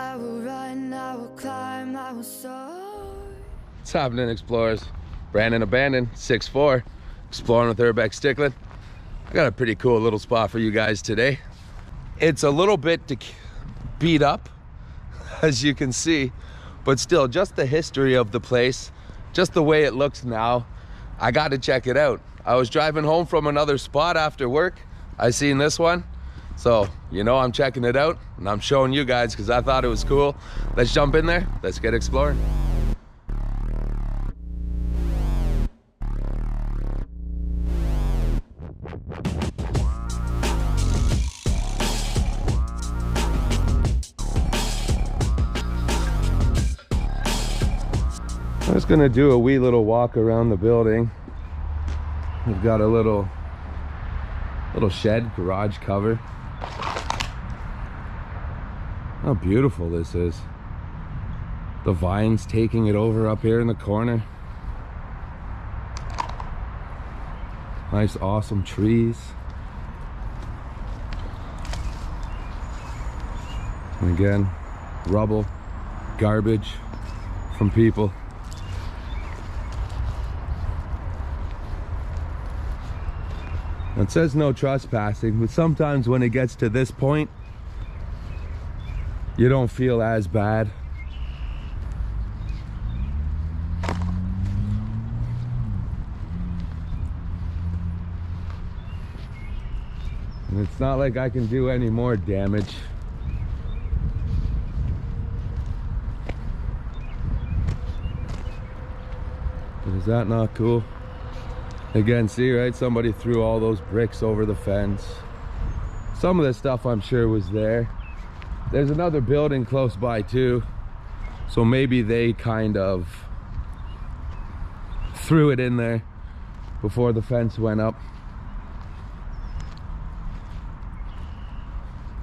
I will run, I will climb, I will soar. What's happening, explorers? Brandon Abandoned, 6'4", exploring with urbex Bstickland. I got a pretty cool little spot for you guys today. It's a little bit beat up, as you can see, but still, just the history of the place, just the way it looks now, I got to check it out. I was driving home from another spot after work. I seen this one, so you know I'm checking it out, and I'm showing you guys because I thought it was cool. Let's jump in there. Let's get exploring. I'm just gonna do a wee little walk around the building. We've got a little shed, garage cover. How beautiful this is. The vines taking it over up here in the corner. Nice, awesome trees. And again, rubble, garbage from people. It says no trespassing, but sometimes when it gets to this point, you don't feel as bad. And it's not like I can do any more damage. But is that not cool? Again, see, right? Somebody threw all those bricks over the fence. Some of this stuff I'm sure was there. There's another building close by too, so maybe they kind of threw it in there before the fence went up.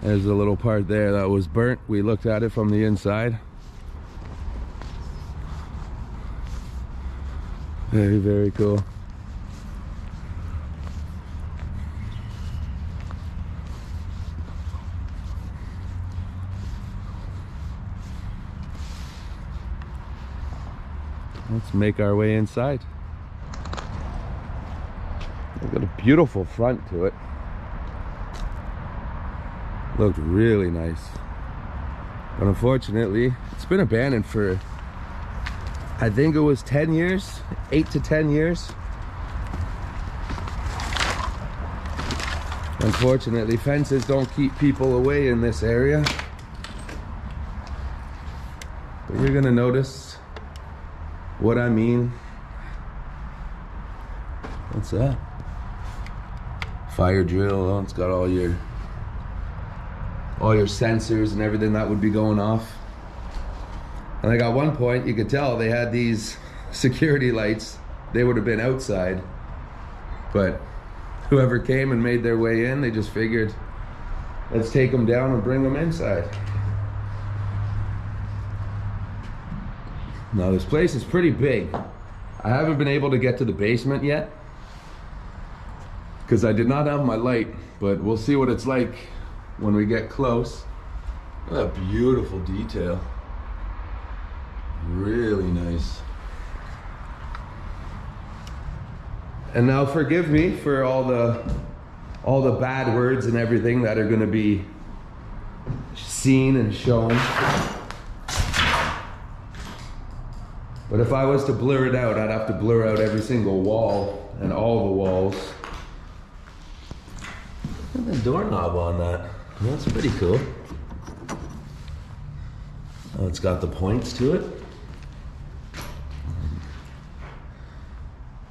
There's a little part there that was burnt. We looked at it from the inside. Very, very cool. Let's make our way inside. It's got a beautiful front to it. Looked really nice. But unfortunately, it's been abandoned for, I think it was 10 years, 8 to 10 years. Unfortunately, fences don't keep people away in this area. But you're gonna notice what I mean. What's that? Fire drill. Oh, it's got all your sensors and everything that would be going off. And like at one point you could tell they had these security lights. They would have been outside, but whoever came and made their way in, they just figured, let's take them down and bring them inside. Now this place is pretty big. I haven't been able to get to the basement yet because I did not have my light, but we'll see what it's like when we get close. Look at that beautiful detail. Really nice. And now forgive me for all the bad words and everything that are going to be seen and shown. But if I was to blur it out, I'd have to blur out every single wall and all the walls. Look at the doorknob on that. That's pretty cool. Oh, it's got the points to it.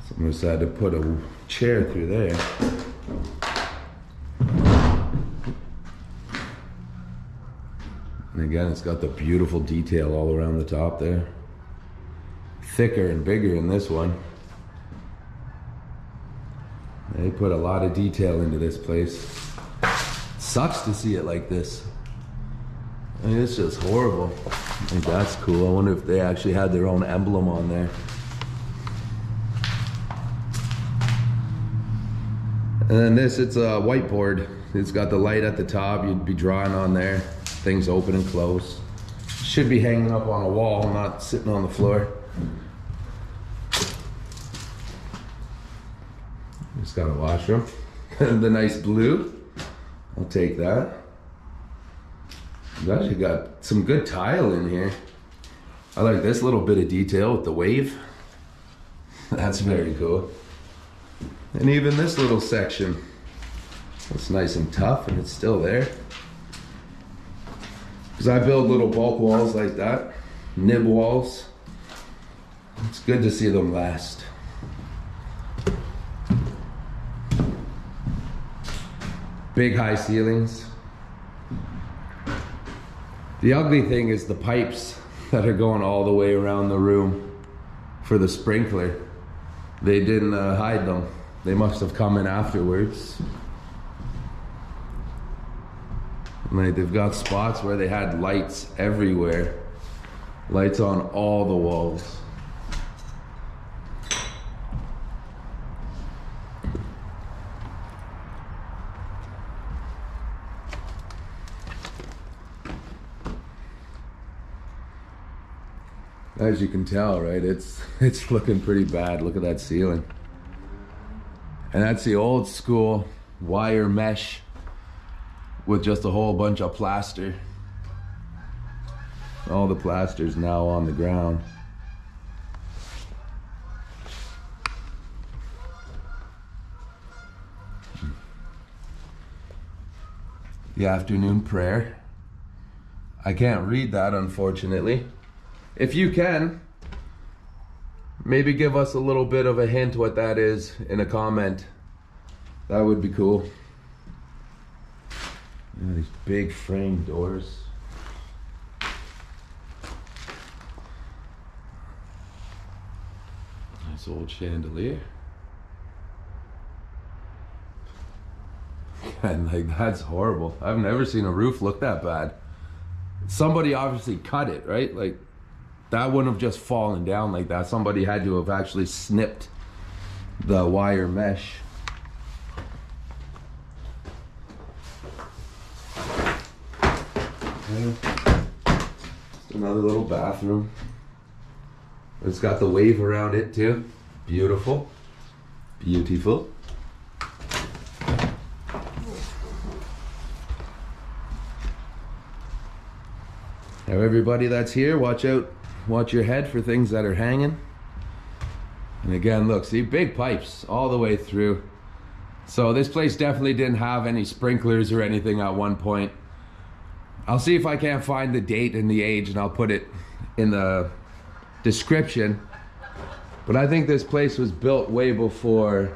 Someone decided to put a chair through there. And again, it's got the beautiful detail all around the top there. Thicker and bigger in this one. They put a lot of detail into this place. Sucks to see it like this. I mean, it's just horrible. I think that's cool. I wonder if they actually had their own emblem on there. And then this, it's a whiteboard. It's got the light at the top. You'd be drawing on there. Things open and close. should be hanging up on a wall, not sitting on the floor. Just got a washroom. The nice blue. I'll take that. You actually got some good tile in here. I like this little bit of detail with the wave. That's very cool. And even this little section, it's nice and tough and it's still there. Because I build little bulk walls like that, nib walls. It's good to see them last. Big high ceilings. The ugly thing is the pipes that are going all the way around the room for the sprinkler. They didn't hide them. They must have come in afterwards. Like, they've got spots where they had lights everywhere. Lights on all the walls. As you can tell, right, it's looking pretty bad. Look at that ceiling. And that's the old school wire mesh with just a whole bunch of plaster. All the plaster's now on the ground. The afternoon prayer. I can't read that, unfortunately. If you can, maybe give us a little bit of a hint what that is in a comment. That would be cool. Yeah, these big frame doors. Nice old chandelier. And like, that's horrible. I've never seen a roof look that bad. Somebody obviously cut it, right? Like, that wouldn't have just fallen down like that. Somebody had to have actually snipped the wire mesh. Another little bathroom. It's got the wave around it too. Beautiful. Beautiful. Now everybody that's here, watch out. Watch your head for things that are hanging. And again, look, see, big pipes all the way through. So this place definitely didn't have any sprinklers or anything at one point. I'll see if I can't find the date and the age, and I'll put it in the description. But I think this place was built way before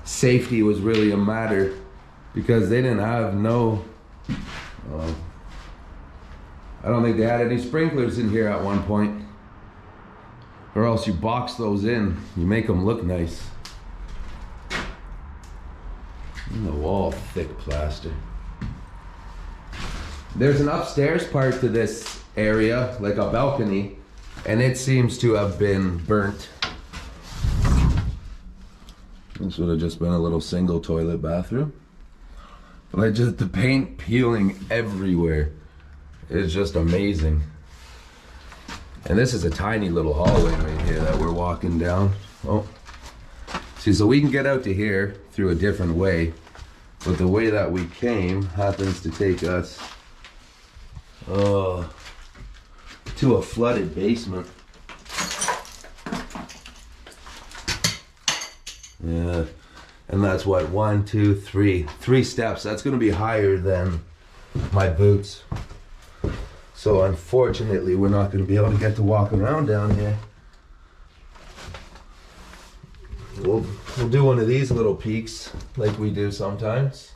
safety was really a matter, because they didn't have I don't think they had any sprinklers in here at one point. Or else you box those in, you make them look nice. And the wall, thick plaster. There's an upstairs part to this area, like a balcony, and it seems to have been burnt. This would have just been a little single toilet bathroom. But just the paint peeling everywhere. It's just amazing. And this is a tiny little hallway right here that we're walking down. Oh, see, so we can get out to here through a different way, but the way that we came happens to take us to a flooded basement. Yeah, and that's what, 1, 2, 3 steps. That's gonna be higher than my boots. So unfortunately, we're not going to be able to get to walk around down here. We'll do one of these little peeks like we do sometimes,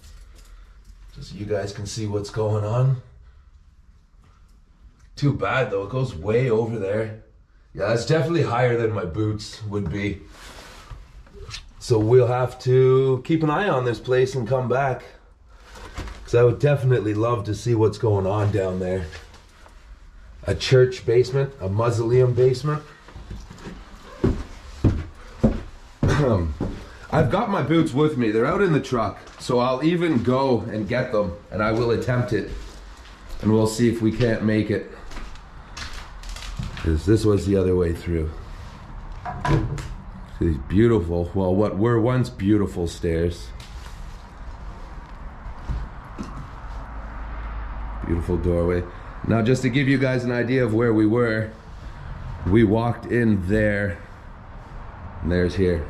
just so you guys can see what's going on. Too bad though, it goes way over there. Yeah, that's definitely higher than my boots would be. So we'll have to keep an eye on this place and come back, because I would definitely love to see what's going on down there. A church basement, a mausoleum basement. I've got my boots with me. They're out in the truck, so I'll even go and get them, and I will attempt it. and we'll see if we can't make it. Because this was the other way through. These beautiful, well, what were once beautiful stairs. Beautiful doorway. Now, just to give you guys an idea of where we were, we walked in there, and there's here.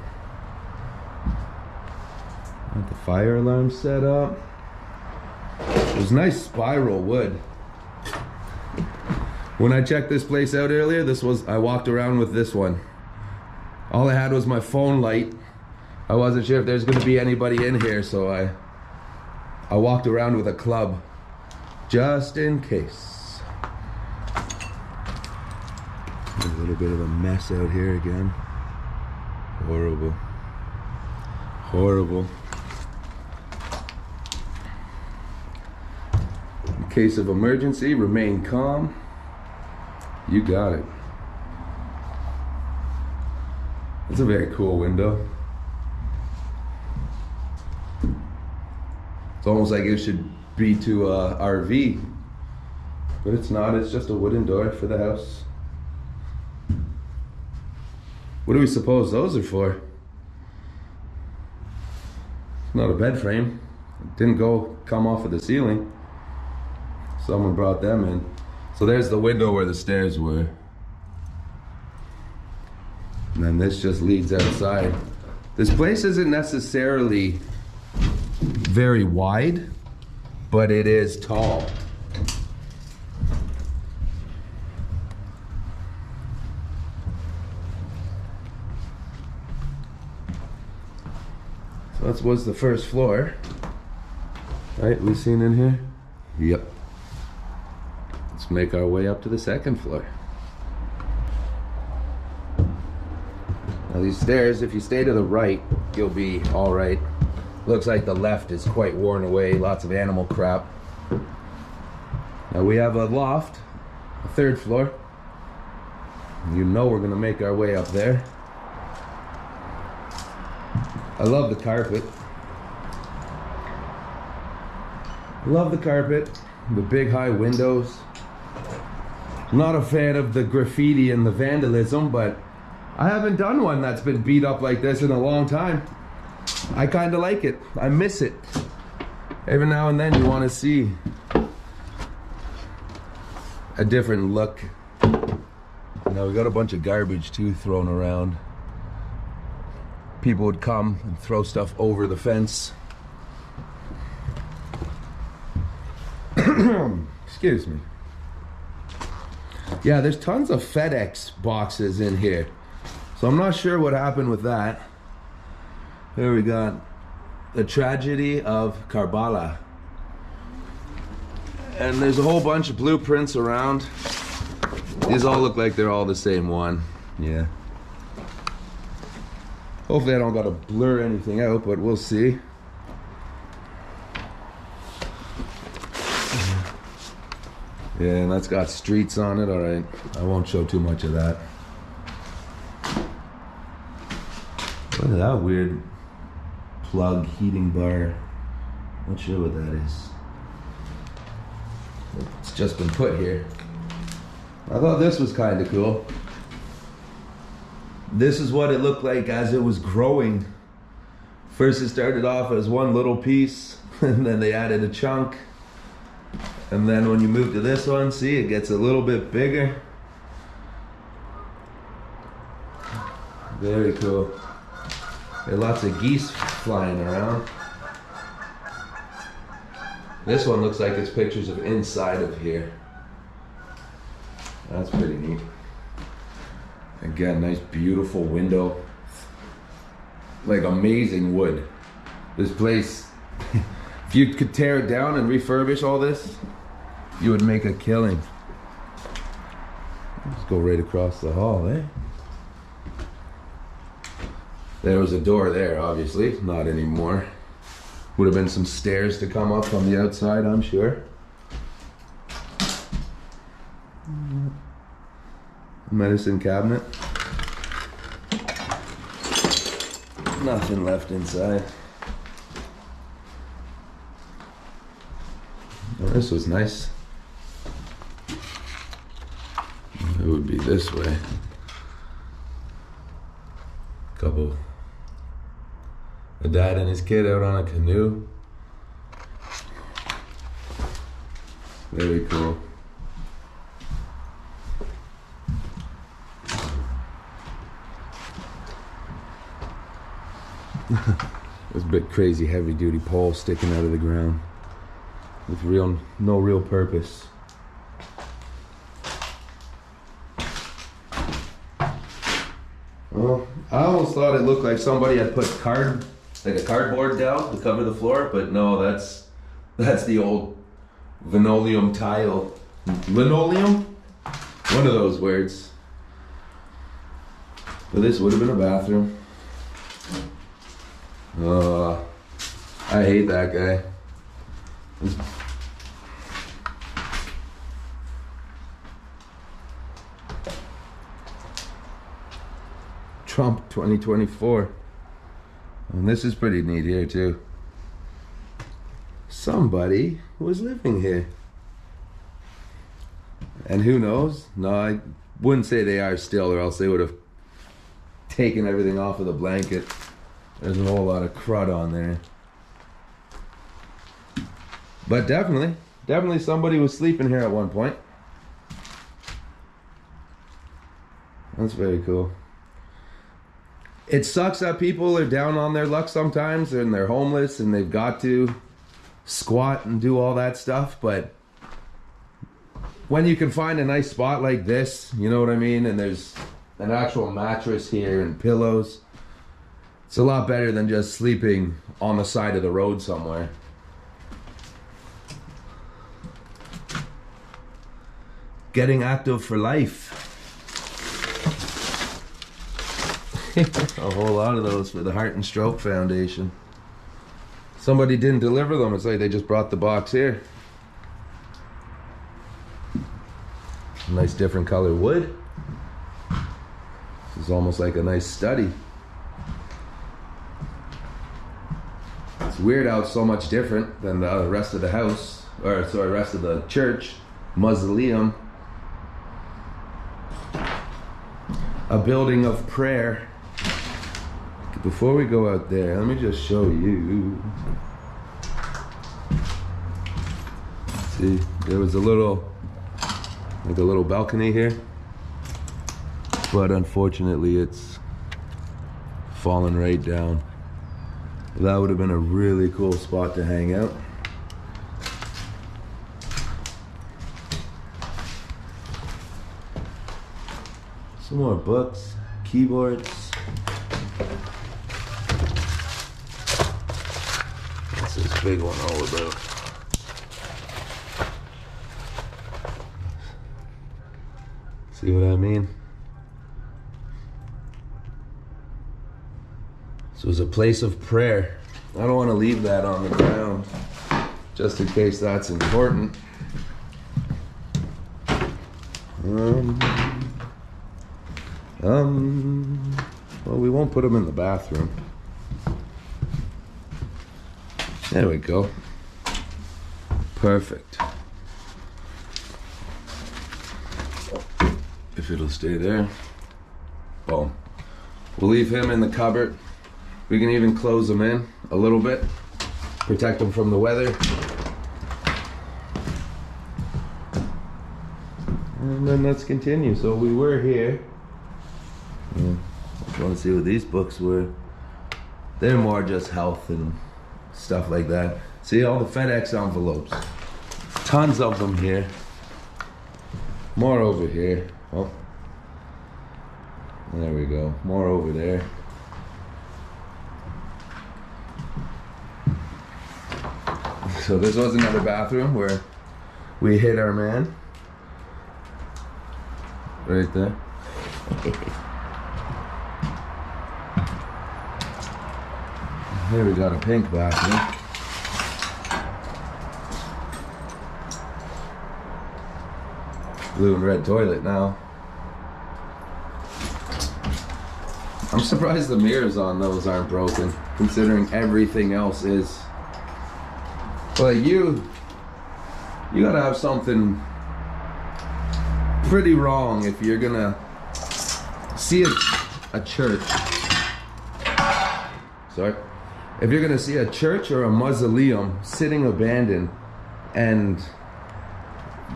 Got the fire alarm set up. It was nice spiral wood. When I checked this place out earlier, I walked around with this one. All I had was my phone light. I wasn't sure if there's gonna be anybody in here, so I walked around with a club, just in case. A little bit of a mess out here again. Horrible. Horrible. In case of emergency, remain calm. You got it. It's a very cool window. It's almost like it should be to a RV, but it's not. It's just a wooden door for the house. What do we suppose those are for? It's not a bed frame. It didn't come off of the ceiling. Someone brought them in. So there's the window where the stairs were. And then this just leads outside. This place isn't necessarily very wide, but it is tall. So that was the first floor. Right, we seen in here? Yep. Let's make our way up to the second floor. Now these stairs, if you stay to the right, you'll be all right. Looks like the left is quite worn away, lots of animal crap. Now we have a loft, a third floor. You know we're gonna make our way up there. I love the carpet. Love the carpet, the big high windows. I'm not a fan of the graffiti and the vandalism, but I haven't done one that's been beat up like this in a long time. I kind of like it. I miss it. Every now and then you want to see a different look. Now we got a bunch of garbage too thrown around. People would come and throw stuff over the fence. Excuse me. Yeah, there's tons of FedEx boxes in here. So I'm not sure what happened with that. Here we got the tragedy of Karbala. And there's a whole bunch of blueprints around. These all look like they're all the same one. Yeah. Hopefully I don't gotta blur anything out, but we'll see. Yeah, and that's got streets on it. All right, I won't show too much of that. Look at that weird plug heating bar. Not sure what that is. It's just been put here. I thought this was kind of cool. This is what it looked like as it was growing. First it started off as one little piece, and then they added a chunk. And then when you move to this one, see, it gets a little bit bigger. Very cool. There are lots of geese flying around. This one looks like it's pictures of inside of here. That's pretty neat. Again, nice beautiful window. Like amazing wood. This place, if you could tear it down and refurbish all this, you would make a killing. Let's go right across the hall, eh? There was a door there, obviously, not anymore. Would have been some stairs to come up from the outside, I'm sure. Medicine cabinet. Nothing left inside. Oh, this was nice. would be this way. Couple. A dad and his kid out on a canoe. Very cool. There's a bit crazy heavy duty pole sticking out of the ground with no real purpose. Well, I almost thought it looked like somebody had put like a cardboard down to cover the floor, but no, that's the old linoleum tile. Linoleum? One of those words. But this would have been a bathroom. I hate that guy. Trump 2024. And this is pretty neat here too. Somebody was living here. And who knows? No, I wouldn't say they are still, or else they would have taken everything off of the blanket. There's a whole lot of crud on there. But definitely somebody was sleeping here at one point. That's very cool. It sucks that people are down on their luck sometimes and they're homeless and they've got to squat and do all that stuff, but when you can find a nice spot like this, you know what I mean, and there's an actual mattress here and pillows, it's a lot better than just sleeping on the side of the road somewhere. Getting active for life. A whole lot of those for the Heart and Stroke Foundation. Somebody didn't deliver them. It's like they just brought the box here. Nice different color wood. This is almost like a nice study. It's weird how it's so much different than the rest of the house, or sorry, rest of the church. Mausoleum. A building of prayer. Before we go out there, let me just show you. See, there was a little balcony here, but unfortunately it's fallen right down. That would have been a really cool spot to hang out. Some more books, keyboards. What's this big one all about? See what I mean? This was a place of prayer. I don't want to leave that on the ground, just in case that's important. Well, we won't put them in the bathroom. There we go. Perfect. If it'll stay there. Boom. We'll leave him in the cupboard. We can even close him in a little bit. Protect him from the weather. And then let's continue. So we were here. I want to see what these books were. They're more just health and stuff like that. See all the FedEx envelopes. Tons of them here. More over here. Oh. There we go. More over there. So this was another bathroom where we hid our man. Right there. Here we got a pink bathroom. Blue and red toilet now. I'm surprised the mirrors on those aren't broken, considering everything else is. But you gotta have something pretty wrong if you're gonna see a church. Sorry. If you're gonna see a church or a mausoleum sitting abandoned, and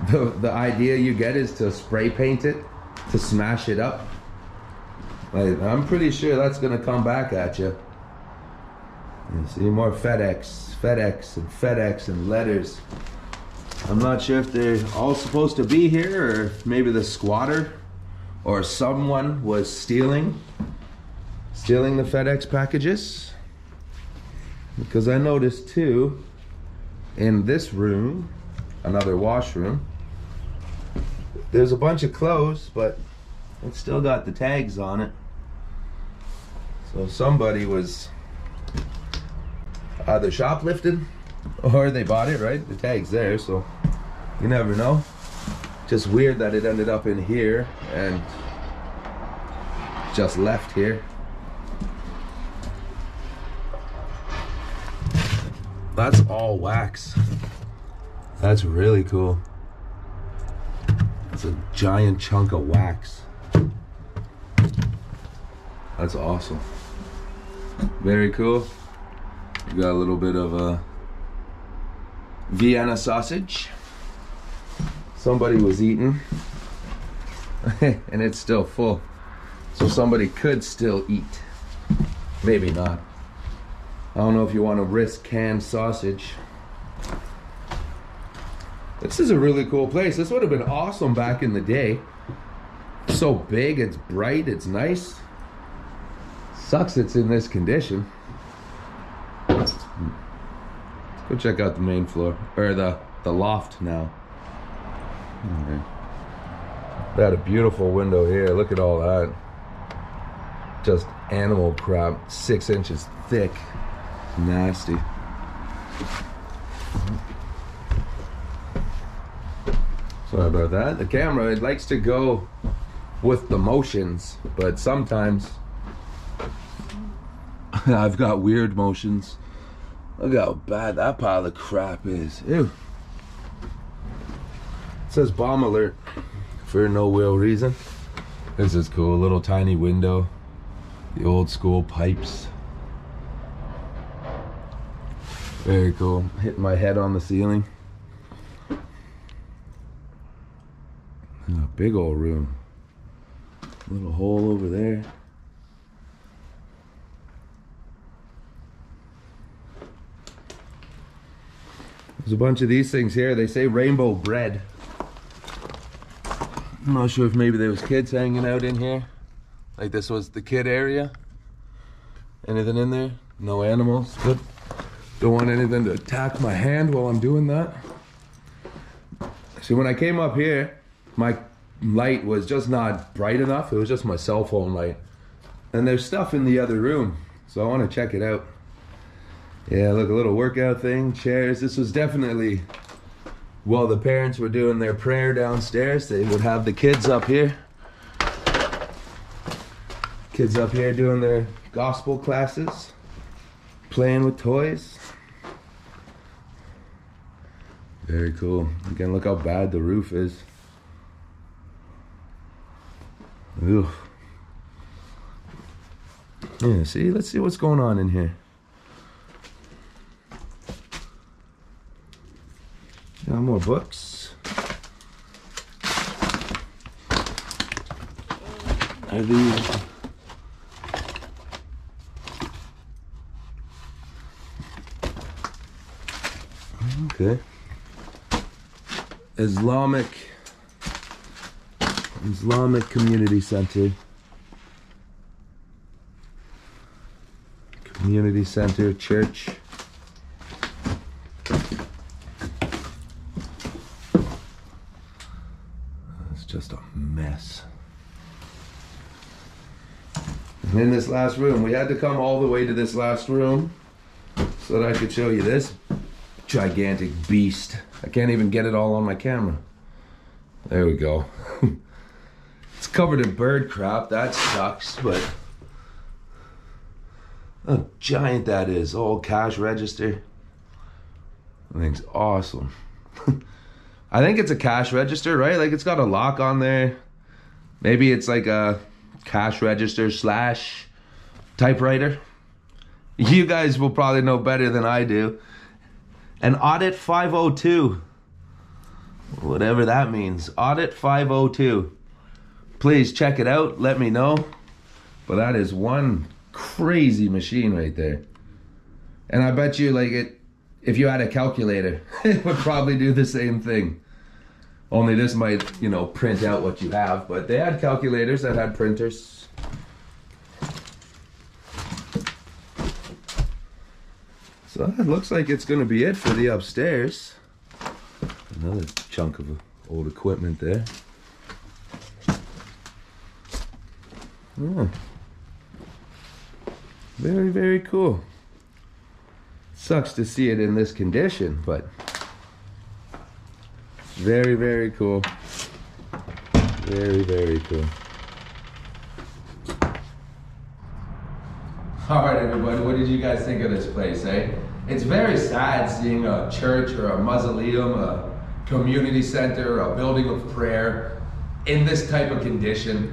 the idea you get is to spray paint it, to smash it up, like, I'm pretty sure that's gonna come back at you. You see more FedEx and FedEx and letters. I'm not sure if they're all supposed to be here, or if maybe the squatter or someone was stealing the FedEx packages. Because I noticed too, in this room, another washroom, there's a bunch of clothes, but it's still got the tags on it. So somebody was either shoplifting or they bought it, right? The tag's there, so you never know. Just weird that it ended up in here and just left here. That's all wax. That's really cool. It's a giant chunk of wax. That's awesome. Very cool. You got a little bit of a Vienna sausage. Somebody was eating and it's still full. So somebody could still eat. Maybe not. I don't know if you want to risk canned sausage. This is a really cool place. This would have been awesome back in the day. It's so big, it's bright, it's nice. Sucks it's in this condition. Let's go check out the main floor, or the loft now. Okay. They had a beautiful window here. Look at all that. Just animal crap, 6 inches thick. Nasty. Sorry about that. The camera, it likes to go with the motions, but sometimes I've got weird motions. Look how bad that pile of crap is. Ew. It says bomb alert for no real reason. This is cool. Little tiny window. The old school pipes. Very cool. Hitting my head on the ceiling. A big old room. Little hole over there. There's a bunch of these things here. They say rainbow bread. I'm not sure if maybe there was kids hanging out in here. Like this was the kid area. Anything in there? No animals. Good. Don't want anything to attack my hand while I'm doing that. See, when I came up here, my light was just not bright enough. It was just my cell phone light. And there's stuff in the other room, so I want to check it out. Yeah, look, a little workout thing, chairs. This was definitely, while the parents were doing their prayer downstairs, they would have the kids up here. Kids up here doing their gospel classes, playing with toys. Very cool. Again, look how bad the roof is. Ugh. Yeah, see, let's see what's going on in here. Got more books. Are these? Okay. Islamic Community Center. Community Center Church. It's just a mess. And in this last room, we had to come all the way to this last room so that I could show you this gigantic beast. I can't even get it all on my camera. There we go. It's covered in bird crap. That sucks, but how giant that is. Old cash register. That thing's awesome. I think it's a cash register, right? Like it's got a lock on there. Maybe it's like a cash register slash typewriter. You guys will probably know better than I do. An audit 502. Whatever that means. Audit 502. Please check it out. Let me know. But that is one crazy machine right there. And I bet you like it, if you had a calculator, it would probably do the same thing. Only this might, you know, print out what you have. But they had calculators that had printers. So it looks like it's going to be it for the upstairs. Another chunk of old equipment there. Oh. Very, very cool. Sucks to see it in this condition, but very, very cool. Very, very cool. All right, everybody, what did you guys think of this place, eh? It's very sad seeing a church or a mausoleum, a community center, a building of prayer in this type of condition.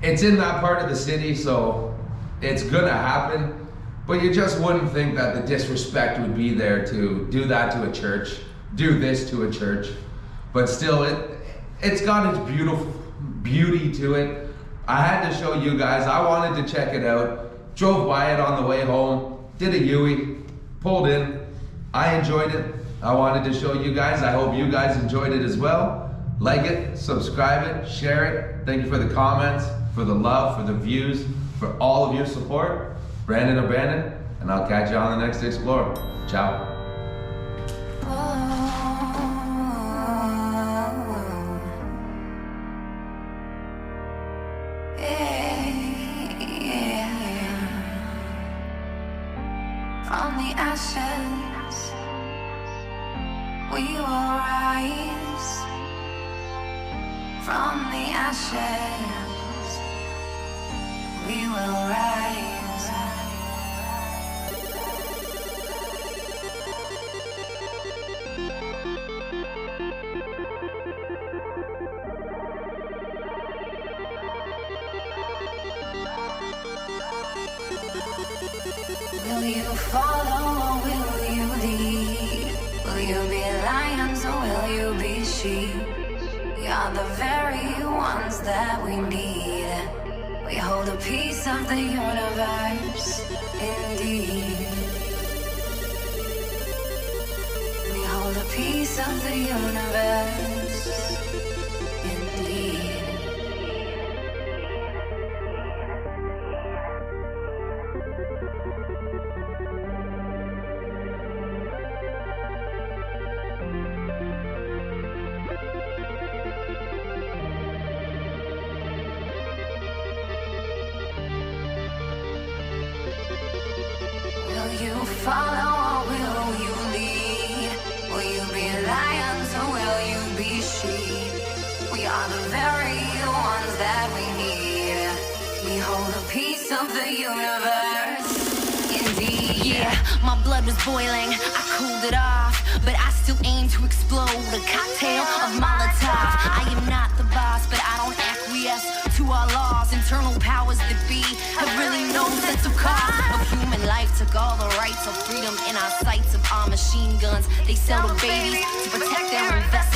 It's in that part of the city, so it's gonna happen, but you just wouldn't think that the disrespect would be there to do that to a church, do this to a church. But still, it's got its beautiful beauty to it. I had to show you guys. I wanted to check it out. Drove by it on the way home, did a U-ey, pulled in. I enjoyed it. I wanted to show you guys. I hope you guys enjoyed it as well. Like it, subscribe it, share it. Thank you for the comments, for the love, for the views, for all of your support. Brandon O'Bannon, and I'll catch you on the next Explorer. Ciao. From the ashes, we will rise. From the ashes, we will rise. Will you follow or will you lead? Will you be lions or will you be sheep? We are the very ones that we need. We hold a piece of the universe, indeed. We hold a piece of the universe, indeed. Will you follow or will you lead? Will you be lions or will you be sheep? We are the very ones that we need. We hold a piece of the universe, indeed. Yeah, my blood was boiling, I cooled it off, but I still aim to explode a cocktail of Molotov. I am not the boss, but I don't acquiesce to our laws. Internal powers that be have really no sense of cost. Of human life took all the rights of freedom in our sights of our machine guns. They sell the babies to protect their investments.